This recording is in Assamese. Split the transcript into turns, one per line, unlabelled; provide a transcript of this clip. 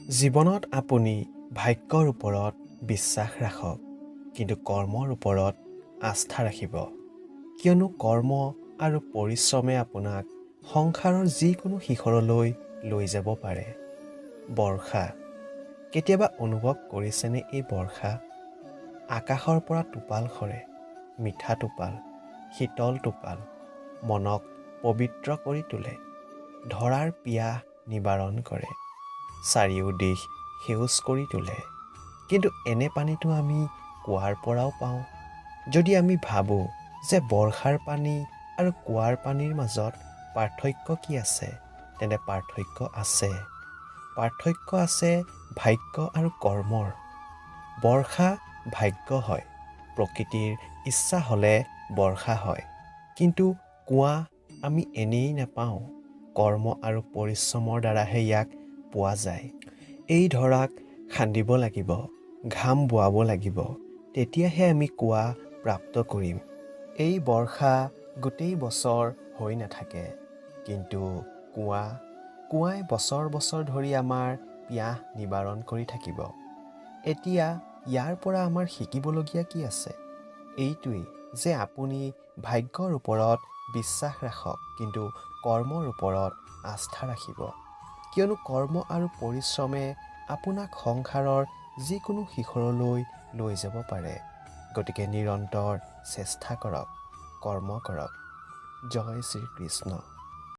জীৱনত আপুনি ভাগ্যৰ ওপৰত বিশ্বাস ৰাখক, কিন্তু কৰ্মৰ ওপৰত আস্থা ৰাখিব। কিয়নো কৰ্ম আৰু পৰিশ্ৰমে আপোনাক সংসাৰৰ যিকোনো শিখৰলৈ লৈ যাব পাৰে। বৰ্ষা। কেতিয়াবা অনুভৱ কৰিছেনে এই বৰ্ষা? আকাশৰ পৰা টোপাল সৰে, মিঠা টোপাল, শীতল টোপাল, মনক পবিত্ৰ কৰি তোলে, ধৰাৰ পিয়াহ নিবাৰণ কৰে, চাৰিওদিশ সেউজ কৰি তোলে। কিন্তু এনে পানীটো আমি কুঁৱাৰ পৰাও পাওঁ। যদি আমি ভাবোঁ যে বৰ্ষাৰ পানী আৰু কুঁৱাৰ পানীৰ মাজত পাৰ্থক্য কি আছে, তেন্তে পাৰ্থক্য আছে। পাৰ্থক্য আছে ভাগ্য আৰু কৰ্মৰ। বৰ্ষা ভাগ্য হয়, প্ৰকৃতিৰ ইচ্ছা হ'লে বৰ্ষা হয়। কিন্তু কুঁৱা আমি এনেই নাপাওঁ, কৰ্ম আৰু পৰিশ্ৰমৰ দ্বাৰাহে ইয়াক পোৱা যায়। এই ধৰাক খান্দিব লাগিব, ঘাম বোৱাব লাগিব, তেতিয়াহে আমি কুঁৱা প্ৰাপ্ত কৰিম। এই বৰ্ষা গোটেই বছৰ হৈ নাথাকে, কিন্তু কুঁৱাই বছৰ বছৰ ধৰি আমাৰ পিয়াহ নিবাৰণ কৰি থাকিব। এতিয়া ইয়াৰ পৰা আমাৰ শিকিবলগীয়া কি আছে? এইটোৱেই যে আপুনি ভাগ্যৰ ওপৰত বিশ্বাস ৰাখক, কিন্তু কৰ্মৰ ওপৰত আস্থা ৰাখিব। কিয়নো কৰ্ম আৰু পৰিশ্ৰমে আপোনাক সংসাৰৰ যিকোনো শিখৰলৈ লৈ যাব পাৰে। গতিকে নিৰন্তৰ চেষ্টা কৰক, কৰ্ম কৰক। জয় শ্ৰীকৃষ্ণ।